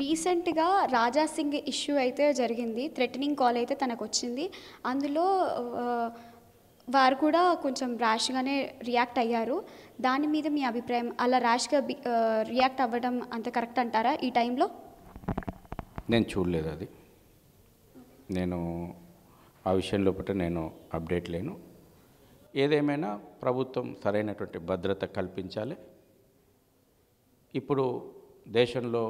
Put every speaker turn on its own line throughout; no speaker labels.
రీసెంట్‌గా 'రాజా సింగ్' ఇష్యూ అయితే జరిగింది. థ్రెటనింగ్ కాల్ అయితే తనకొచ్చింది. అందులో వారు కూడా కొంచెం ర్యాష్‌గానే రియాక్ట్ అయ్యారు. దాని మీద మీ అభిప్రాయం? అలా ర్యాష్‌గా రియాక్ట్ అవ్వడం అంత కరెక్ట్ అంటారా ఈ టైంలో?
నేను చూడలేదు అది. నేను ఆ విషయం లోపట నేను అప్డేట్ లేను. ఏదేమైనా ప్రభుత్వం సరైనటువంటి భద్రత కల్పించాలి. ఇప్పుడు దేశంలో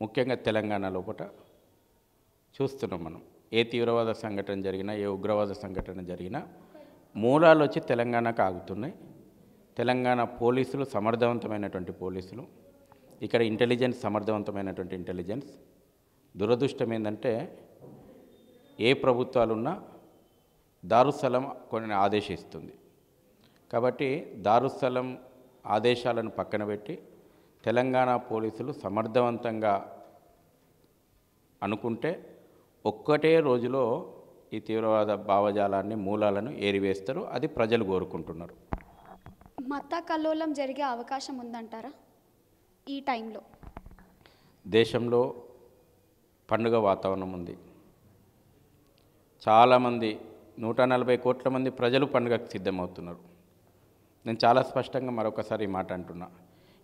ముఖ్యంగా తెలంగాణ లోపట చూస్తున్నాం మనం. ఏ తీవ్రవాద సంఘటన జరిగినా, ఏ ఉగ్రవాద సంఘటన జరిగినా మూలాలు వచ్చి తెలంగాణకు ఆగుతున్నాయి. తెలంగాణ పోలీసులు సమర్థవంతమైనటువంటి పోలీసులు, ఇక్కడ ఇంటెలిజెన్స్ సమర్థవంతమైనటువంటి ఇంటెలిజెన్స్. దురదృష్టం ఏంటంటే ఏ ప్రభుత్వాలున్నా దారుస్థలం కొన్ని ఆదేశిస్తుంది. కాబట్టి దారుస్థలం ఆదేశాలను పక్కన పెట్టి తెలంగాణ పోలీసులు సమర్థవంతంగా అనుకుంటే ఒక్కటే రోజులో ఈ తీవ్రవాద భావజాలాన్ని మూలాలను ఏరివేస్తారు. అది ప్రజలు కోరుకుంటున్నారు.
మత కల్లోలం జరిగే అవకాశం ఉందంటారా ఈ టైంలో?
దేశంలో పండుగ వాతావరణం ఉంది. చాలామంది 140 కోట్ల మంది ప్రజలు పండుగకు సిద్ధమవుతున్నారు. నేను చాలా స్పష్టంగా మరొకసారి ఈ మాట అంటున్నా.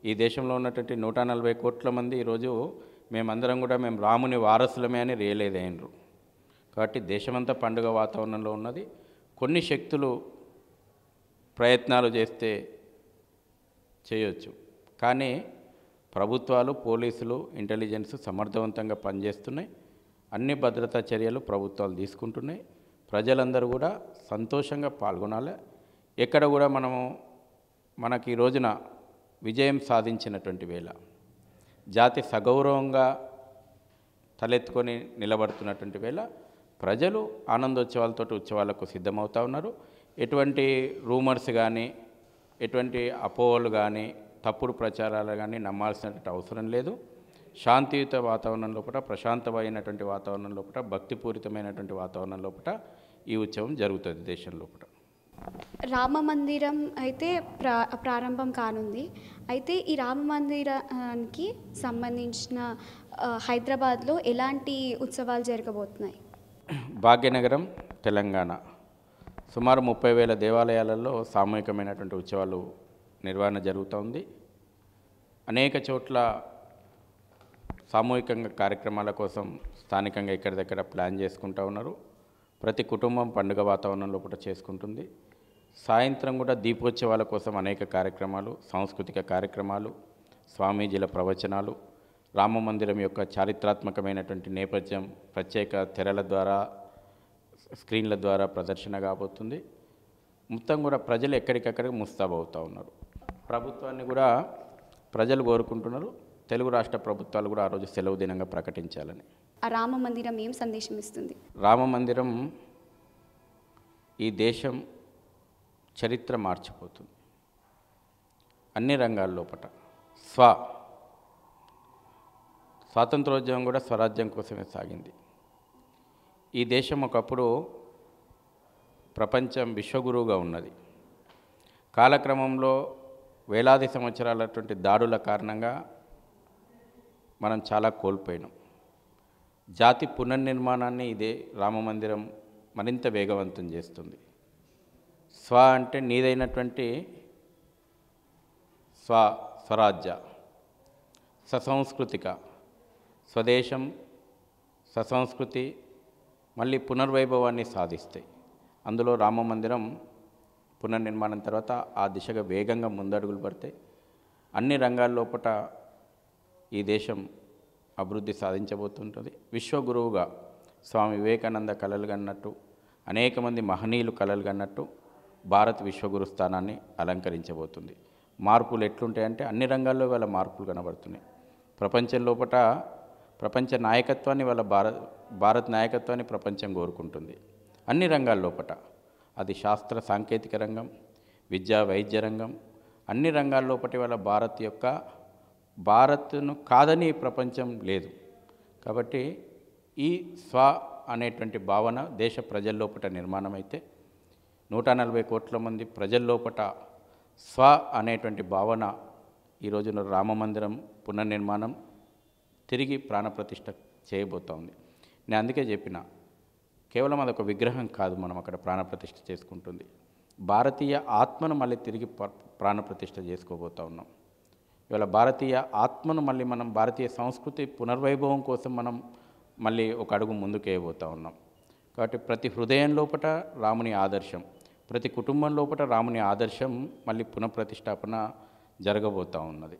ఈ దేశంలో ఉన్నటువంటి 140 కోట్ల మంది ఈరోజు మేమందరం కూడా మేము రాముని వారసులమే అని రియలైజ్ అయినరు. కాబట్టి దేశమంతా పండుగ వాతావరణంలో ఉన్నది. కొన్ని శక్తులు ప్రయత్నాలు చేస్తే చేయొచ్చు, కానీ ప్రభుత్వాలు, పోలీసులు, ఇంటెలిజెన్స్ సమర్థవంతంగా పనిచేస్తున్నాయి. అన్ని భద్రతా చర్యలు ప్రభుత్వాలు తీసుకుంటున్నాయి. ప్రజలందరూ కూడా సంతోషంగా పాల్గొనాలి. ఎక్కడ కూడా మనకి ఈ రోజున విజయం సాధించినటువంటి వేళ, జాతి సగౌరవంగా తలెత్తుకొని నిలబడుతున్నటువంటి వేళ ప్రజలు ఆనందోత్సవాలతో ఉత్సవాలకు సిద్ధమవుతూ ఉన్నారు. ఎటువంటి రూమర్స్ కానీ, ఎటువంటి అపోహలు కానీ, తప్పుడు ప్రచారాలు కానీ నమ్మాల్సినటువంటి అవసరం లేదు. శాంతియుత వాతావరణం లోపల, ప్రశాంతమైనటువంటి వాతావరణం లోపల, భక్తిపూరితమైనటువంటి వాతావరణం లోపల ఈ ఉత్సవం జరుగుతుంది దేశం లోపల.
రామ మందిరం అయితే ప్రారంభం కానుంది. అయితే ఈ రామ మందిరానికి సంబంధించిన హైదరాబాద్లో ఎలాంటి ఉత్సవాలు జరగబోతున్నాయి?
భాగ్యనగరం, తెలంగాణ సుమారు 30,000 దేవాలయాలలో సామూహికమైనటువంటి ఉత్సవాలు నిర్వహణ జరుగుతోంది. అనేక చోట్ల సామూహికంగా కార్యక్రమాల కోసం స్థానికంగా ఎక్కడిదక్కడ ప్లాన్ చేసుకుంటూ ఉన్నారు. ప్రతి కుటుంబం పండుగ వాతావరణం లోపల చేసుకుంటుంది. సాయంత్రం కూడా దీపోత్సవాల కోసం అనేక కార్యక్రమాలు, సాంస్కృతిక కార్యక్రమాలు, స్వామీజీల ప్రవచనాలు, రామ మందిరం యొక్క చారిత్రాత్మకమైనటువంటి నేపథ్యం ప్రత్యేక తెరల ద్వారా, స్క్రీన్ల ద్వారా ప్రదర్శన కాబోతుంది. మొత్తం కూడా ప్రజలు ఎక్కడికక్కడికి ముస్తాబవుతూ ఉన్నారు. ప్రభుత్వాన్ని కూడా ప్రజలు కోరుకుంటున్నారు. తెలుగు రాష్ట్ర ప్రభుత్వాలు కూడా ఆ రోజు సెలవు దినంగా ప్రకటించాలని.
ఆ రామ మందిరం ఏం సందేశం ఇస్తుంది?
రామ మందిరం ఈ దేశం చరిత్ర మార్చిపోతుంది. అన్ని రంగాల లోపల స్వాతంత్రోద్యమం కూడా స్వరాజ్యం కోసమే సాగింది. ఈ దేశం ఒకప్పుడు ప్రపంచం విశ్వగురువుగా ఉన్నది. కాలక్రమంలో వేలాది సంవత్సరాలటువంటి దాడుల కారణంగా మనం చాలా కోల్పోయినాం. జాతి పునర్నిర్మాణాన్ని ఇదే రామమందిరం మరింత వేగవంతం చేస్తుంది. అంటే నీదైనటువంటి స్వరాజ్య, ససంస్కృతిక, స్వదేశం, ససంస్కృతి మళ్ళీ పునర్వైభవాన్ని సాధిస్తాయి. అందులో రామమందిరం పునర్నిర్మాణం తర్వాత ఆ దిశగా వేగంగా ముందడుగులు పడతాయి. అన్ని రంగాల లోపల ఈ దేశం అభివృద్ధి సాధించబోతుంటుంది. విశ్వగురువుగా స్వామి వివేకానంద కలలు కన్నట్టు, అనేక మంది మహనీయులు కలలు కన్నట్టు భారత్ విశ్వగురు స్థానాన్ని అలంకరించబోతుంది. మార్పులు ఎట్లుంటాయంటే అన్ని రంగాల్లో వాళ్ళ మార్పులు కనబడుతున్నాయి. ప్రపంచం లోపల ప్రపంచ నాయకత్వాన్ని భారత్ నాయకత్వాన్ని ప్రపంచం కోరుకుంటుంది. అన్ని రంగాల లోపల, అది శాస్త్ర సాంకేతిక రంగం, విద్యా వైద్య రంగం, అన్ని రంగాల లోపల వాళ్ళ భారత్ను కాదని ప్రపంచం లేదు. కాబట్టి ఈ అనేటువంటి భావన దేశ ప్రజల లోపల నిర్మాణం అయితే 140 కోట్ల మంది ప్రజల లోపల అనేటువంటి భావన ఈ రోజున రామ మందిరం పునర్నిర్మాణం తిరిగి ప్రాణప్రతిష్ఠ చేయబోతా ఉంది. నేను అందుకే చెప్పిన, కేవలం అదొక విగ్రహం కాదు మనం అక్కడ ప్రాణప్రతిష్ఠ చేసుకుంటుంది, భారతీయ ఆత్మను మళ్ళీ తిరిగి ప్రాణప్రతిష్ఠ చేసుకోబోతా ఉన్నాం. ఇవాళ భారతీయ ఆత్మను మళ్ళీ మనం, భారతీయ సంస్కృతి పునర్వైభవం కోసం మనం మళ్ళీ ఒక అడుగు ముందుకు వేయబోతా ఉన్నాం. కాబట్టి ప్రతి హృదయం లోపట రాముని ఆదర్శం, ప్రతి కుటుంబం లోపట రాముని ఆదర్శం మళ్ళీ పునఃప్రతిష్టాపన జరగబోతూ ఉన్నది.